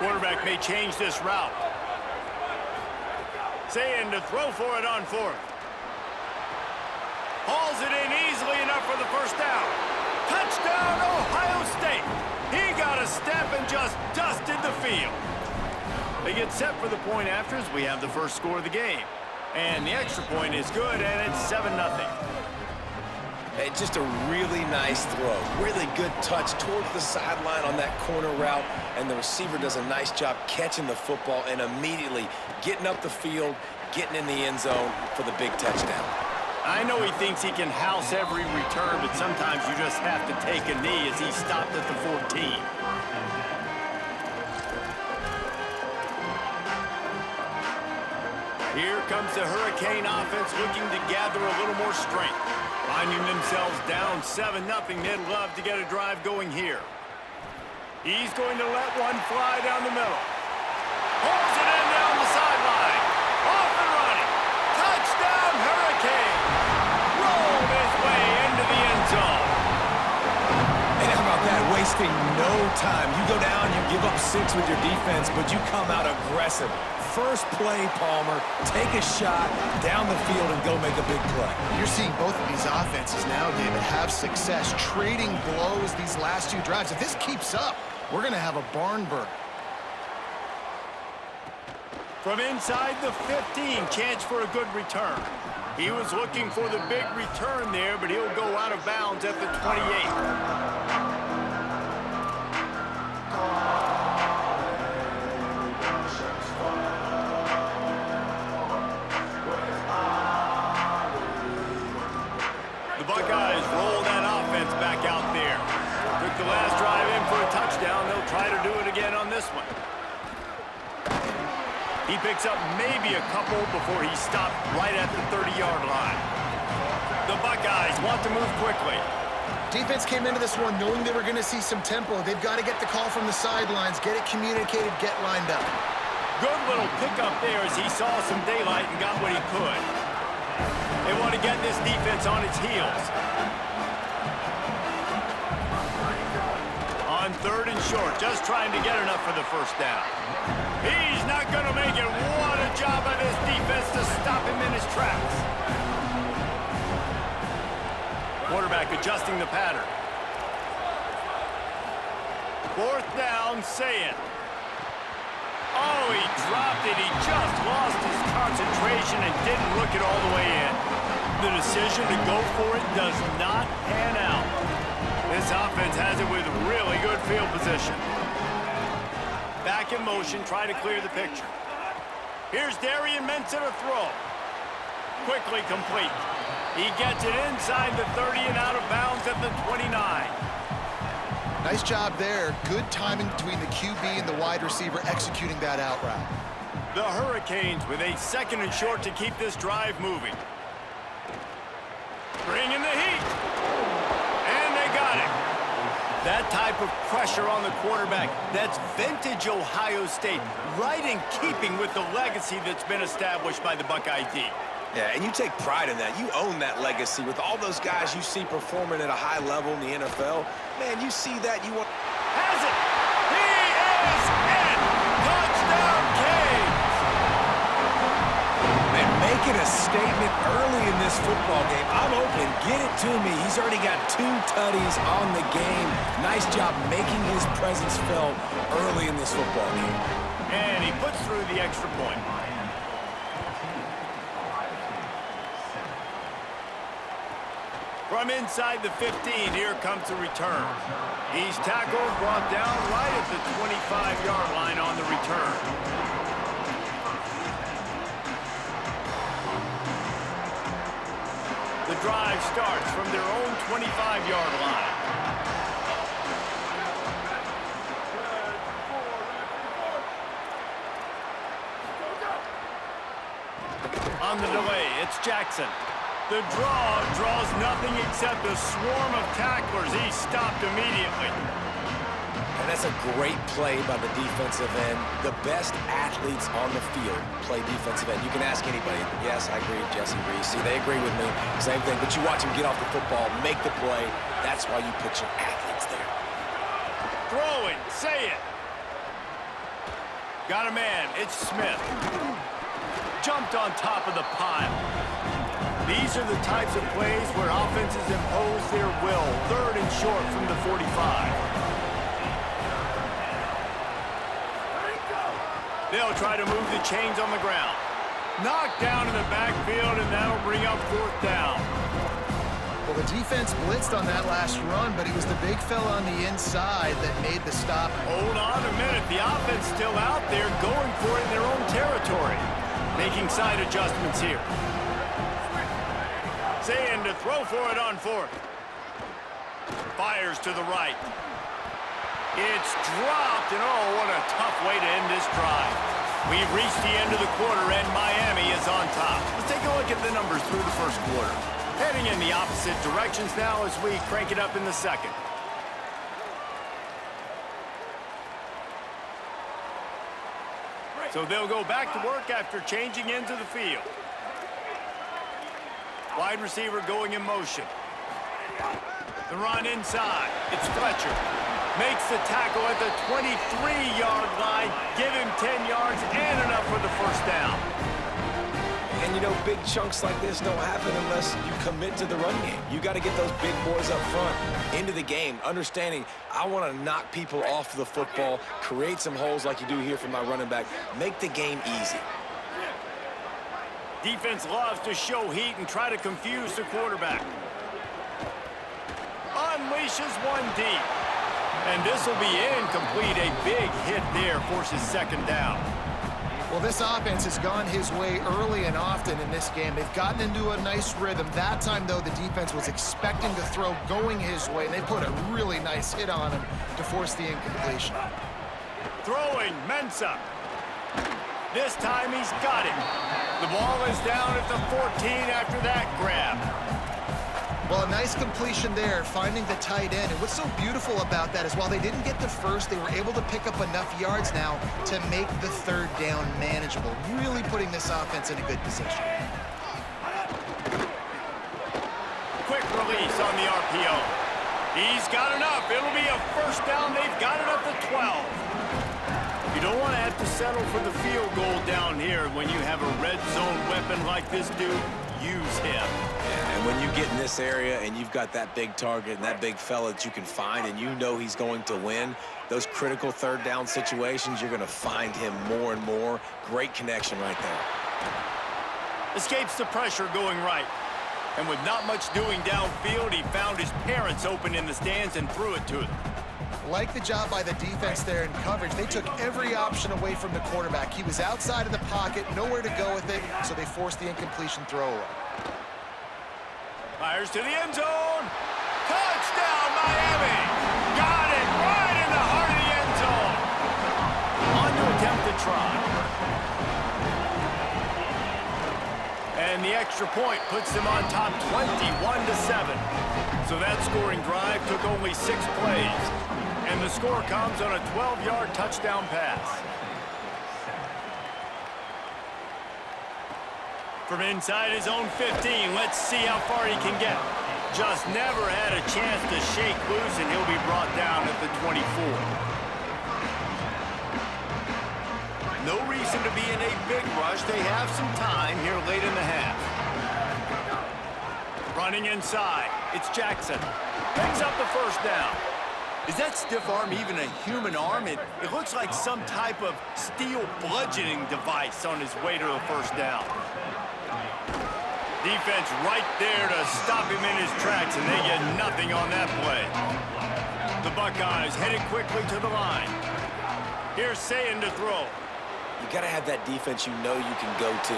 Quarterback may change this route. Saying to throw for it on fourth. Hauls it in easily enough for the first down. Touchdown, Ohio State. He got a step and just dusted the field. They get set for the point after as we have the first score of the game. And the extra point is good, and it's 7-0. Hey, just a really nice throw. Really good touch towards the sideline on that corner route, and the receiver does a nice job catching the football and immediately getting up the field, getting in the end zone for the big touchdown. I know he thinks he can house every return, but sometimes you just have to take a knee as he stopped at the 14. Here comes the Hurricane offense looking to gather a little more strength. Finding themselves down 7-0, they'd love to get a drive going here. He's going to let one fly down the middle. Pulls it in down the sideline. Off and running. Touchdown, Hurricane. Rolled his way into the end zone. And how about that? Wasting no time. You go down, you give up 6 with your defense, but you come out aggressive. First play, Palmer, take a shot down the field and go make a big play. You're seeing both of these offenses now, David, have success trading blows these last 2 drives. If this keeps up, we're going to have a barn burner. From inside the 15, chance for a good return. He was looking for the big return there, but he'll go out of bounds at the 28. The Buckeyes roll that offense back out there. Took the last drive in for a touchdown. They'll try to do it again on this one. He picks up maybe a couple before he stopped right at the 30-yard line. The Buckeyes want to move quickly. Defense came into this one knowing they were going to see some tempo. They've got to get the call from the sidelines, get it communicated, get lined up. Good little pickup there as he saw some daylight and got what he could. They want to get this defense on its heels. On 3rd and short, just trying to get enough for the first down. He's not going to make it. What a job by this defense to stop him in his tracks. Quarterback adjusting the pattern. 4th down, Saying. Oh, he dropped it. He just lost his concentration and didn't look it all the way in. The decision to go for it does not pan out. This offense has it with really good field position. Back in motion, try to clear the picture. Here's Darian Mensa to throw. Quickly complete. He gets it inside the 30 and out of bounds at the 29. Nice job there. Good timing between the QB and the wide receiver executing that out route. The Hurricanes with a 2nd and short to keep this drive moving. Bring in the heat. And they got it. That type of pressure on the quarterback, that's vintage Ohio State, right in keeping with the legacy that's been established by the Buckeye D. Yeah, and you take pride in that. You own that legacy with all those guys you see performing at a high level in the NFL. Man, you see that, you want... Has it! He is in! Touchdown, Canes! And making a statement early in this football game. I'm open. Get it to me. He's already got 2 tutties on the game. Nice job making his presence felt early in this football game. And he puts through the extra point. From inside the 15, here comes the return. He's tackled, brought down right at the 25-yard line on the return. The drive starts from their own 25-yard line. On the delay, it's Jackson. The draw draws nothing except a swarm of tacklers. He stopped immediately. And that's a great play by the defensive end. The best athletes on the field play defensive end. You can ask anybody. Yes, I agree, Jesse Reese. See, they agree with me. Same thing. But you watch him get off the football, make the play. That's why you put your athletes there. Throwing, say it. Got a man. It's Smith. Jumped on top of the pile. These are the types of plays where offenses impose their will. 3rd and short from the 45. They'll try to move the chains on the ground. Knocked down in the backfield, and that'll bring up 4th down. Well, the defense blitzed on that last run, but it was the big fella on the inside that made the stop. Hold on a minute. The offense still out there going for it in their own territory. Making side adjustments here. Saying to throw for it on 4th. Fires to the right. It's dropped, and oh, what a tough way to end this drive. We've reached the end of the quarter, and Miami is on top. Let's take a look at the numbers through the first quarter. Heading in the opposite directions now as we crank it up in the second. So they'll go back to work after changing into the field. Wide receiver going in motion. The run inside. It's Fletcher. Makes the tackle at the 23-yard line. Give him 10 yards and enough for the first down. And, you know, big chunks like this don't happen unless you commit to the run game. You got to get those big boys up front into the game, understanding I want to knock people off the football, create some holes like you do here for my running back, make the game easy. Defense loves to show heat and try to confuse the quarterback. Unleashes one deep. And this will be incomplete. A big hit there forces 2nd down. Well, this offense has gone his way early and often in this game. They've gotten into a nice rhythm. That time, though, the defense was expecting to throw going his way, and they put a really nice hit on him to force the incompletion. Throwing, Mensah. This time he's got it. The ball is down at the 14 after that grab. Well, a nice completion there, finding the tight end. And what's so beautiful about that is while they didn't get the first, they were able to pick up enough yards now to make the 3rd down manageable, really putting this offense in a good position. Quick release on the RPO. He's got enough. It'll be a first down. They've got it up to 12. You don't want to have to settle for the field goal down here when you have a red zone weapon like this dude. Use him. And when you get in this area and you've got that big target and that big fella that you can find and you know he's going to win, those critical 3rd down situations, you're going to find him more and more. Great connection right there. Escapes the pressure going right. And with not much doing downfield, he found his parents open in the stands and threw it to them. Like the job by the defense there in coverage. They took every option away from the quarterback. He was outside of the pocket, nowhere to go with it, so they forced the incompletion throwaway. Fires to the end zone. Touchdown, Miami! Got it right in the heart of the end zone. On to attempt the try. And the extra point puts them on top 21-7. So that scoring drive took only 6 plays. And the score comes on a 12-yard touchdown pass. From inside his own 15, let's see how far he can get. Just never had a chance to shake loose, and he'll be brought down at the 24. No reason to be in a big rush. They have some time here late in the half. Running inside, it's Jackson. Picks up the first down. Is that stiff arm even a human arm? It looks like some type of steel bludgeoning device on his way to a first down. Defense right there to stop him in his tracks, and they get nothing on that play. The Buckeyes headed quickly to the line. Here's Sayin to throw. You got to have that defense you know you can go to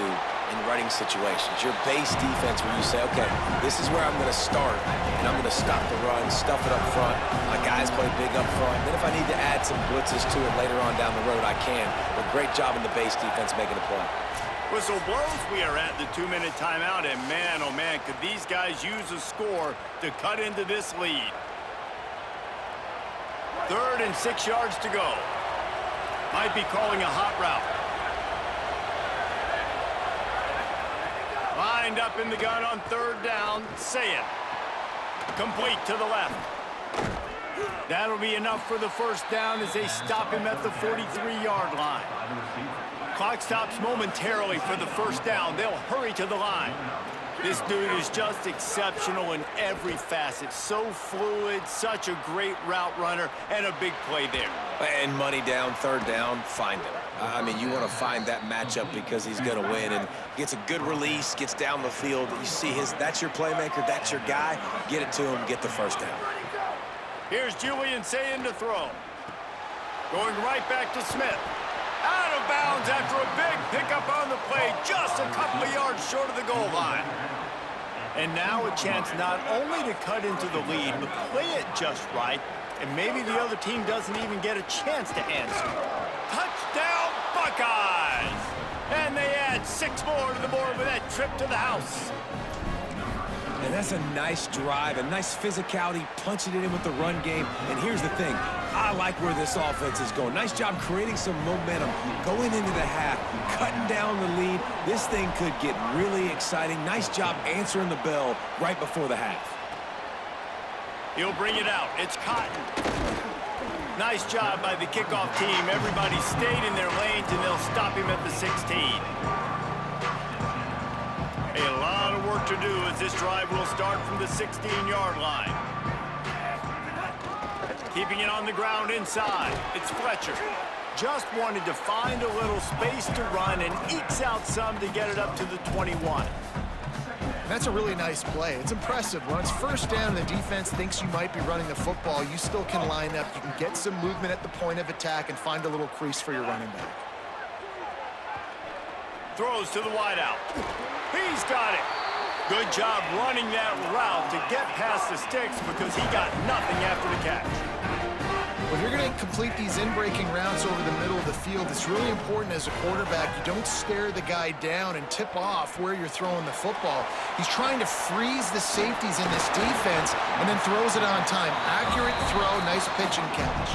in running situations. Your base defense where you say, okay, this is where I'm going to start, and I'm going to stop the run, stuff it up front. My guys play big up front. Then if I need to add some blitzes to it later on down the road, I can. But great job in the base defense making a play. Whistle blows. We are at the 2-minute timeout, and man, oh man, could these guys use a score to cut into this lead. 3rd and 6 yards to go. Might be calling a hot route. Lined up in the gun on 3rd down. Sayin. Complete to the left. That'll be enough for the first down as they stop him at the 43-yard line. Clock stops momentarily for the first down. They'll hurry to the line. This dude is just exceptional in every facet. So fluid, such a great route runner, and a big play there. And money down, third down, find him. I mean, you want to find that matchup because he's going to win, and gets a good release, gets down the field. You see that's your playmaker, that's your guy. Get it to him, get the first down. Here's Julian Sayin to throw. Going right back to Smith. Out of bounds after a big pickup on the play, just a couple of yards short of the goal line. And now a chance not only to cut into the lead, but play it just right, and maybe the other team doesn't even get a chance to answer. Touchdown, Buckeyes! And they add 6 more to the board with that trip to the house. And that's a nice drive, a nice physicality, punching it in with the run game. And here's the thing, I like where this offense is going. Nice job creating some momentum, going into the half, cutting down the lead. This thing could get really exciting. Nice job answering the bell right before the half. He'll bring it out. It's Cotton. Nice job by the kickoff team. Everybody stayed in their lanes, and they'll stop him at the 16. A lot of work to do as this drive will start from the 16-yard line. Keeping it on the ground inside. It's Fletcher. Just wanted to find a little space to run and ekes out some to get it up to the 21. That's a really nice play. It's impressive. When it's first down and the defense thinks you might be running the football, you still can line up. You can get some movement at the point of attack and find a little crease for your running back. Throws to the wideout. He's got it. Good job running that route to get past the sticks because he got nothing after the catch. When you're going to complete these in-breaking routes over the middle of the field, it's really important as a quarterback you don't stare the guy down and tip off where you're throwing the football. He's trying to freeze the safeties in this defense and then throws it on time. Accurate throw, nice pitch and catch.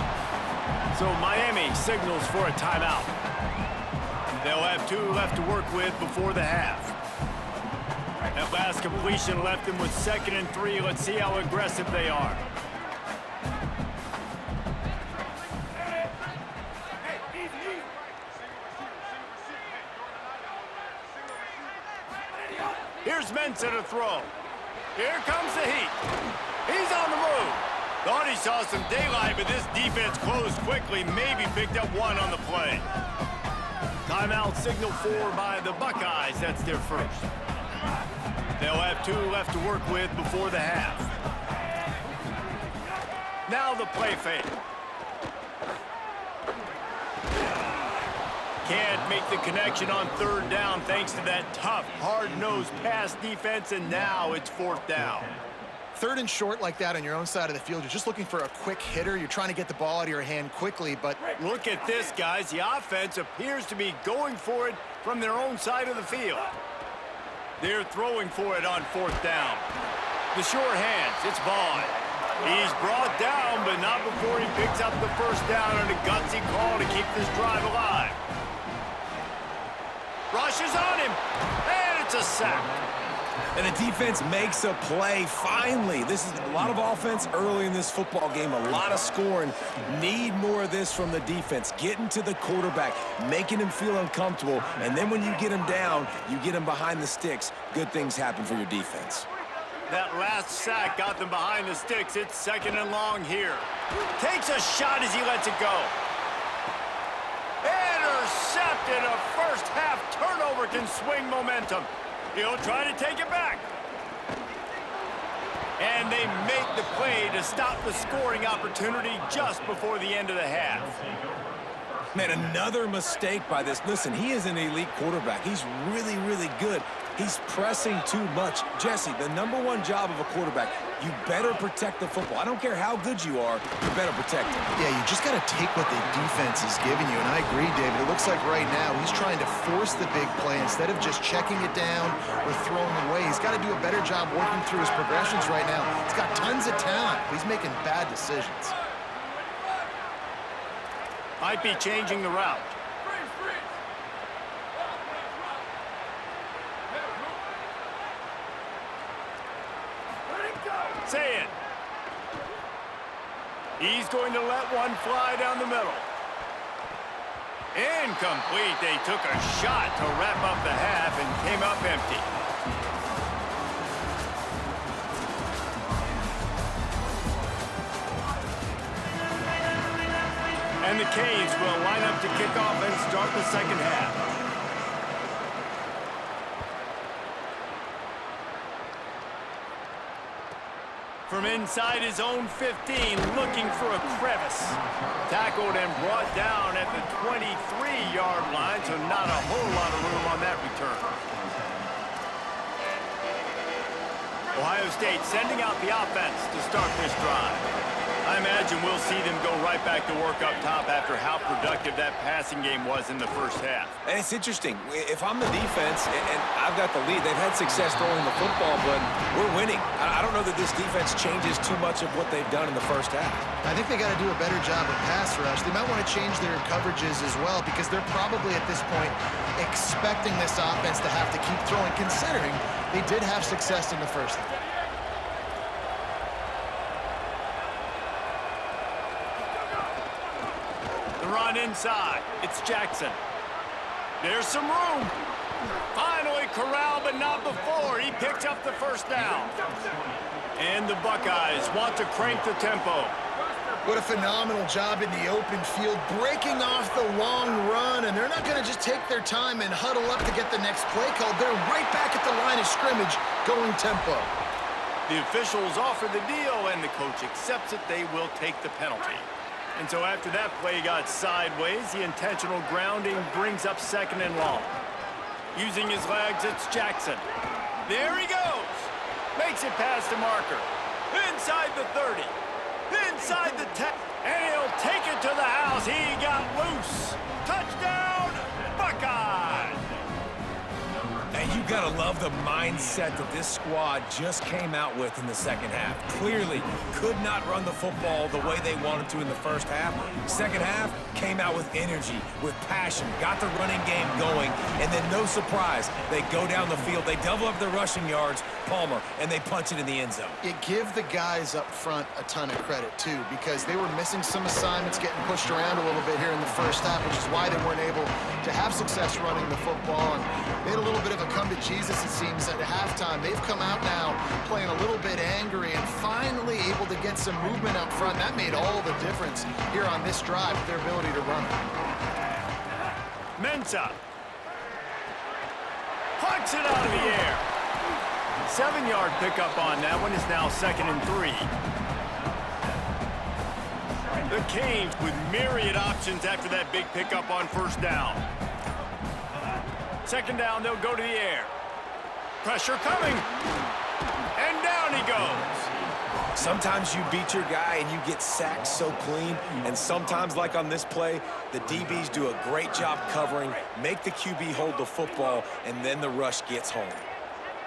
So Miami signals for a timeout. They'll have 2 left to work with before the half. That last completion left them with 2nd and 3. Let's see how aggressive they are. Here's Mensa to throw. Here comes the heat. He's on the move. Thought he saw some daylight, but this defense closed quickly. Maybe picked up 1 on the play. Timeout signal 4 by the Buckeyes. That's their first. They'll have 2 left to work with before the half. Now the play fake. Can't make the connection on 3rd down thanks to that tough, hard-nosed pass defense, and now it's 4th down. 3rd and short like that on your own side of the field, you're just looking for a quick hitter. You're trying to get the ball out of your hand quickly, but... Look at this, guys. The offense appears to be going for it from their own side of the field. They're throwing for it on 4th down. The short hands, it's Vaughn. He's brought down, but not before he picks up the first down on a gutsy call to keep this drive alive. Rushes on him, and it's a sack. And the defense makes a play, finally. This is a lot of offense early in this football game, a lot of scoring. Need more of this from the defense. Getting to the quarterback, making him feel uncomfortable, and then when you get him down, you get him behind the sticks. Good things happen for your defense. That last sack got them behind the sticks. It's 2nd and long here. Takes a shot as he lets it go. Intercepted. A first-half turnover can swing momentum. He'll try to take it back. And they make the play to stop the scoring opportunity just before the end of the half. Man, another mistake by this. Listen, he is an elite quarterback. He's really, really good. He's pressing too much. Jesse, the #1 job of a quarterback, you better protect the football. I don't care how good you are, you better protect it. Yeah, you just got to take what the defense is giving you, and I agree, David. It looks like right now he's trying to force the big play instead of just checking it down or throwing away. He's got to do a better job working through his progressions right now. He's got tons of talent, but he's making bad decisions. Might be changing the route. Say it. He's going to let one fly down the middle. Incomplete. They took a shot to wrap up the half and came up empty. And the Canes will line up to kick off and start the second half. From inside his own 15, looking for a crevice. Tackled and brought down at the 23-yard line, so not a whole lot of room on that return. Ohio State sending out the offense to start this drive. I imagine we'll see them go right back to work up top after how productive that passing game was in the first half. And it's interesting. If I'm the defense and I've got the lead, they've had success throwing the football, but we're winning. I don't know that this defense changes too much of what they've done in the first half. I think they got to do a better job at pass rush. They might want to change their coverages as well because they're probably at this point expecting this offense to have to keep throwing, considering they did have success in the first half. Run inside. It's Jackson. There's some room. Finally corralled, but not before. He picks up the first down. And the Buckeyes want to crank the tempo. What a phenomenal job in the open field, breaking off the long run, and they're not going to just take their time and huddle up to get the next play called. They're right back at the line of scrimmage, going tempo. The officials offer the deal, and the coach accepts it. They will take the penalty. And so after that play got sideways, the intentional grounding brings up second and long. Using his legs, it's Jackson. There he goes. Makes it past the marker. Inside the 30. Inside the 10. And he'll take it to the house. He got loose. Touchdown, Buckeyes. And you gotta love the mindset that this squad just came out with in the second half. Clearly could not run the football the way they wanted to in the first half. Second half came out with energy, with passion, got the running game going, and then no surprise, they go down the field, they double up their rushing yards, Palmer, and they punch it in the end zone. You give the guys up front a ton of credit, too, because they were missing some assignments, getting pushed around a little bit here in the first half, which is why they weren't able to have success running the football. And they had a little bit of a come to Jesus, it seems, at halftime. They've come out now playing a little bit angry and finally able to get some movement up front. That made all the difference here on this drive, their ability to run. Mensah pucks it out of the air. 7-yard pickup on that one is now 2nd and 3. The Canes with myriad options after that big pickup on first down. Second down, they'll go to the air. Pressure coming. And down he goes. Sometimes you beat your guy and you get sacked so clean, and sometimes, like on this play, the DBs do a great job covering, make the QB hold the football, and then the rush gets home.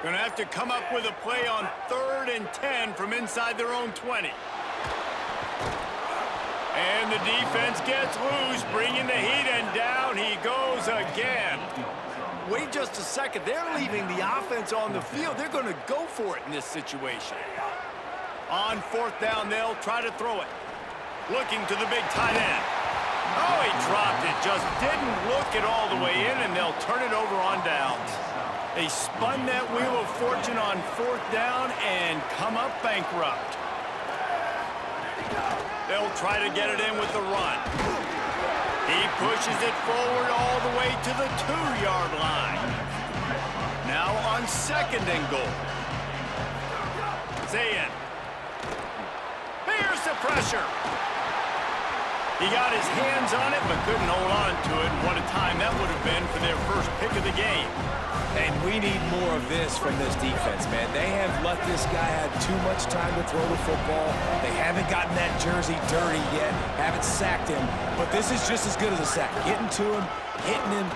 Gonna have to come up with a play on 3rd and 10 from inside their own 20. And the defense gets loose, bringing the heat, and down he goes again. Wait just a second. They're leaving the offense on the field. They're going to go for it in this situation. On 4th down, they'll try to throw it. Looking to the big tight end. Oh, he dropped it. Just didn't look it all the way in, and they'll turn it over on downs. They spun that wheel of fortune on 4th down and come up bankrupt. They'll try to get it in with the run. He pushes it forward all the way to the 2-yard line. Now on 2nd and goal. Zayn. Here's the pressure. He got his hands on it, but couldn't hold on to it. What a time that would have been for their first pick of the game. And we need more of this from this defense, man. They have let this guy have too much time to throw the football. They haven't gotten that jersey dirty yet, haven't sacked him. But this is just as good as a sack. Getting to him, hitting him.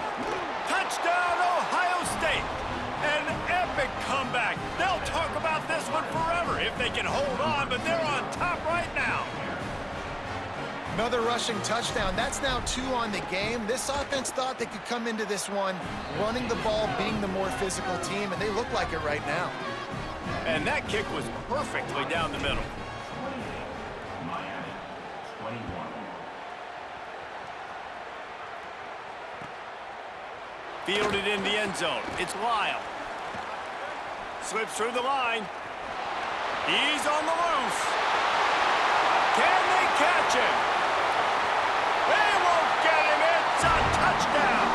Touchdown, Ohio State. An epic comeback. They'll talk about this one forever if they can hold on, but they're on top right now. Another rushing touchdown. That's now 2 on the game. This offense thought they could come into this one running the ball, being the more physical team, and they look like it right now. And that kick was perfectly down the middle. Fielded in the end zone. It's Lyle. Slips through the line. He's on the loose. Can they catch him? They won't get him. It's a touchdown.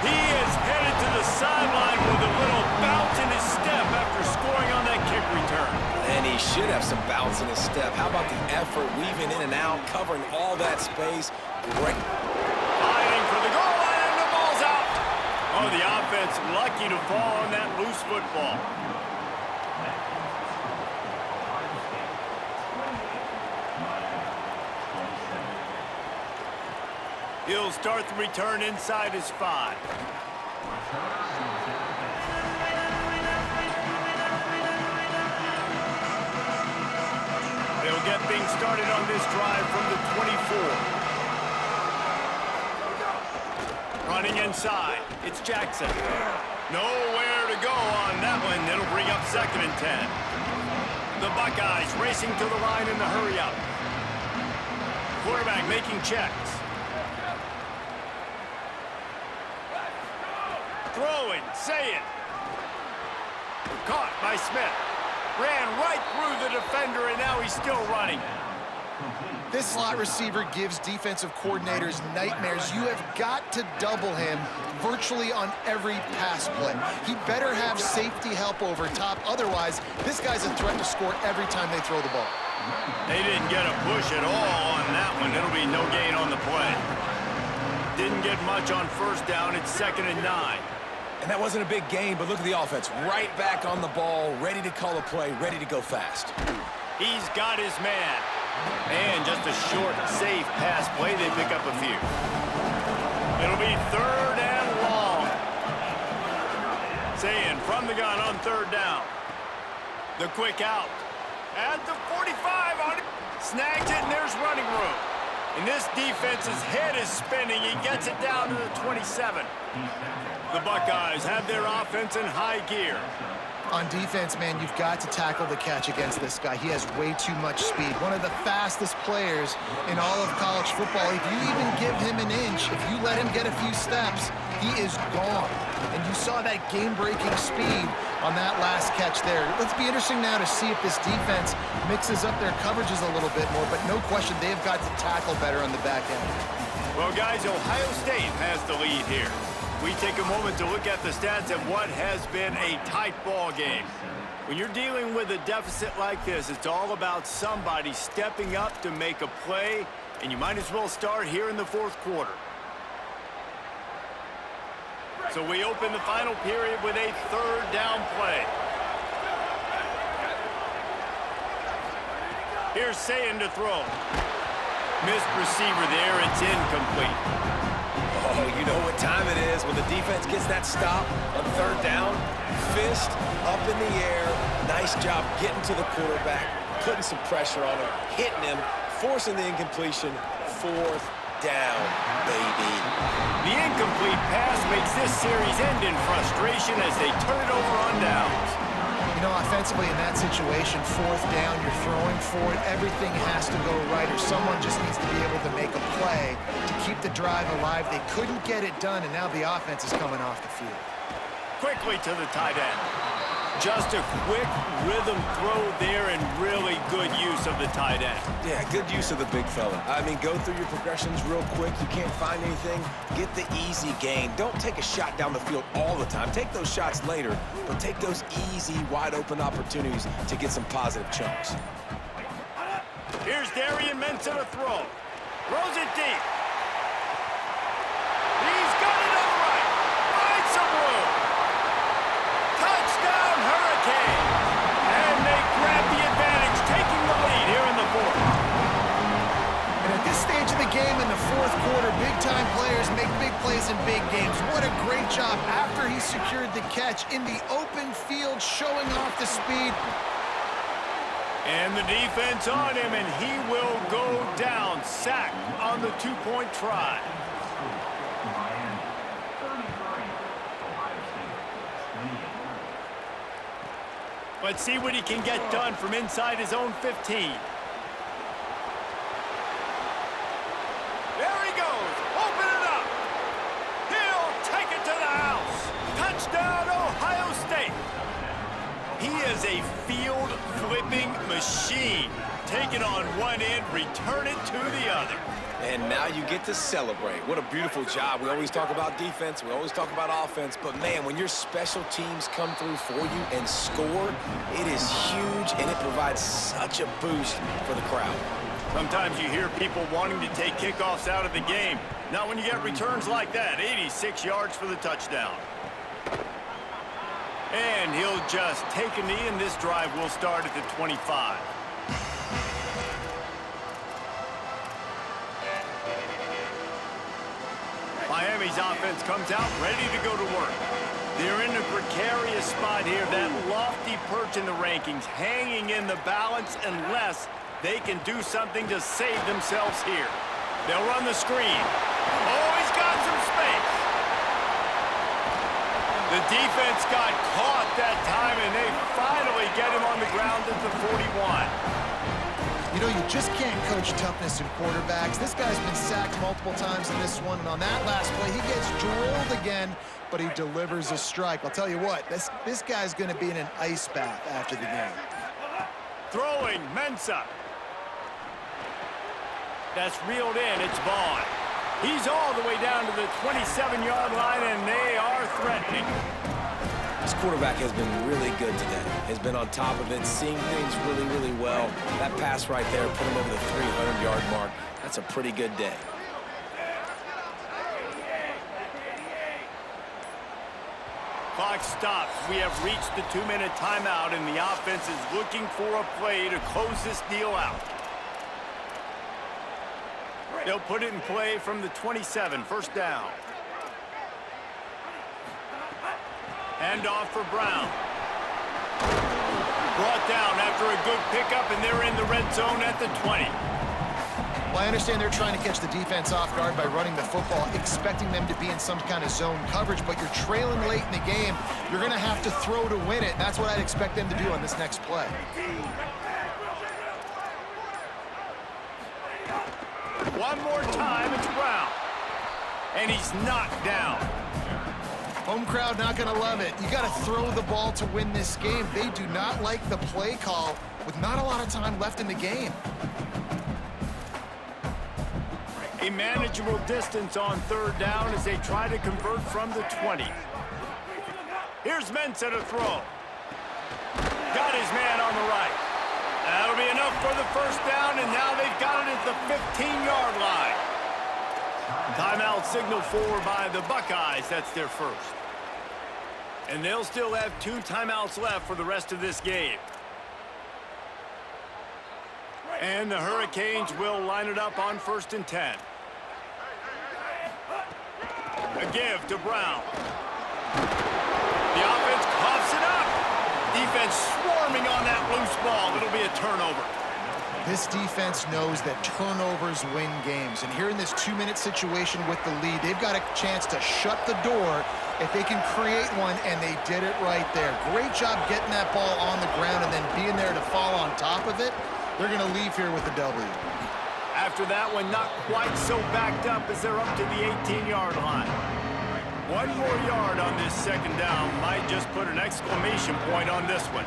He is headed to the sideline with a little bounce in his step after scoring on that kick return. And he should have some bounce in his step. How about the effort, weaving in and out, covering all that space? Great. Fighting for the goal line, and the ball's out. Oh, the offense lucky to fall on that loose football. He'll start the return inside his 5. They'll get things started on this drive from the 24. Running inside, it's Jackson. Nowhere to go on that one. It'll bring up 2nd and 10. The Buckeyes racing to the line in the hurry-up. Quarterback making checks. Throwing, say it. Caught by Smith. Ran right through the defender, and now he's still running. This slot receiver gives defensive coordinators nightmares. You have got to double him virtually on every pass play. He better have safety help over top. Otherwise, this guy's a threat to score every time they throw the ball. They didn't get a push at all on that one. It'll be no gain on the play. Didn't get much on 1st down. It's 2nd and 9. And that wasn't a big gain, but look at the offense. Right back on the ball, ready to call a play, ready to go fast. He's got his man. And just a short, safe pass play. They pick up a few. It'll be 3rd and long. Saying from the gun on 3rd down. The quick out. At the 45 on it. Snags it, and there's running room. And this defense's head is spinning. He gets it down to the 27. The Buckeyes have their offense in high gear. On defense, man, you've got to tackle the catch against this guy. He has way too much speed. One of the fastest players in all of college football. If you even give him an inch, if you let him get a few steps, he is gone. And you saw that game-breaking speed on that last catch there. Let's be interesting now to see if this defense mixes up their coverages a little bit more, but no question they've got to tackle better on the back end. Well, guys, Ohio State has the lead here. We take a moment to look at the stats of what has been a tight ball game. When you're dealing with a deficit like this, it's all about somebody stepping up to make a play, and you might as well start here in the 4th quarter. So we open the final period with a 3rd down play. Here's Sayin to throw. Missed receiver there, it's incomplete. Oh, you know what time it is when the defense gets that stop on 3rd down. Fist up in the air. Nice job getting to the quarterback, putting some pressure on him, hitting him, forcing the incompletion. 4th down, baby. The incomplete pass makes this series end in frustration as they turn it over on downs. You know, offensively in that situation, 4th down, you're throwing for it. Everything has to go right, or someone just needs to be able to make a play to keep the drive alive. They couldn't get it done, and now the offense is coming off the field. Quickly to the tight end. Just a quick rhythm throw there and really good use of the tight end. Yeah, good use of the big fella. I mean, go through your progressions real quick. You can't find anything, get the easy gain. Don't take a shot down the field all the time. Take those shots later, but take those easy, wide-open opportunities to get some positive chunks. Here's Darian Mensa to throw. Throws it deep. He's got it on the right. Finds some room. Touchdown, Hurricane! And they grab the advantage, taking the lead here in the 4th. And at this stage of the game in the 4th quarter, big-time players make big plays in big games. What a great job after he secured the catch in the open field, showing off the speed. And the defense on him, and he will go down, sacked on the 2-point try. Let's see what he can get done from inside his own 15. There he goes. Open it up. He'll take it to the State. He is a field-flipping machine. Take it on one end, return it to the other. And now you get to celebrate. What a beautiful job. We always talk about defense. We always talk about offense. But, man, when your special teams come through for you and score, it is huge, and it provides such a boost for the crowd. Sometimes you hear people wanting to take kickoffs out of the game. Not when you get returns like that. 86 yards for the touchdown. And he'll just take a knee, and this drive will start at the 25. Miami's offense comes out ready to go to work. They're in a precarious spot here, that lofty perch in the rankings, hanging in the balance unless they can do something to save themselves here. They'll run the screen. Oh, he's got some space. The defense got caught that time, and they finally get him on the ground at the 41. You know, you just can't coach toughness in quarterbacks. This guy's been sacked multiple times in this one, and on that last play, he gets drilled again, but he delivers a strike. I'll tell you what, this guy's going to be in an ice bath after the game. Throwing, Mensah. That's reeled in, it's Vaughn. He's all the way down to the 27-yard line, and they are threatening. This quarterback has been really good today. Has been on top of it, seeing things really, really well. That pass right there put him over the 300-yard mark. That's a pretty good day. Clock stops. We have reached the 2-minute timeout, and the offense is looking for a play to close this deal out. They'll put it in play from the 27, first down. Handoff for Brown. Brought down after a good pickup, and they're in the red zone at the 20. Well, I understand they're trying to catch the defense off guard by running the football, expecting them to be in some kind of zone coverage, but you're trailing late in the game. You're going to have to throw to win it, and that's what I'd expect them to do on this next play. One more time, it's Brown. And he's knocked down. Home crowd not going to love it. You got to throw the ball to win this game. They do not like the play call with not a lot of time left in the game. A manageable distance on third down as they try to convert from the 20. Here's Mensah to throw. Got his man on the right. That'll be enough for the first down, and now they've got it at the 15-yard line. Timeout signal for by the Buckeyes. That's their first. And they'll still have 2 timeouts left for the rest of this game. And the Hurricanes will line it up on 1st and 10. A give to Brown. The offense coughs it up. Defense swarming on that loose ball. It'll be a turnover. This defense knows that turnovers win games. And here in this 2-minute situation with the lead, they've got a chance to shut the door if they can create one, and they did it right there. Great job getting that ball on the ground and then being there to fall on top of it. They're going to leave here with a W. After that one, not quite so backed up as they're up to the 18-yard line. One more yard on this second down might just put an exclamation point on this one.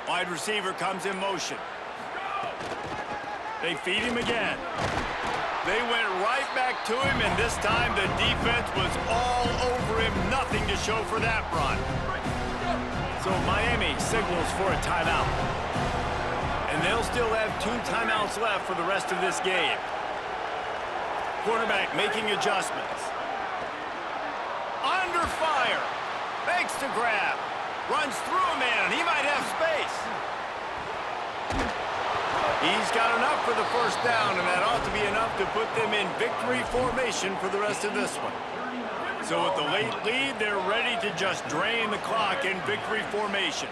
Wide receiver comes in motion. They feed him again. They went right back to him, and this time the defense was all over him. Nothing to show for that run. So Miami signals for a timeout. And they'll still have 2 timeouts left for the rest of this game. Quarterback making adjustments. Under fire. Makes the grab. Runs through a man. He might have space. He's got enough for the first down, and that ought to be enough to put them in victory formation for the rest of this one. So with the late lead, they're ready to just drain the clock in victory formation.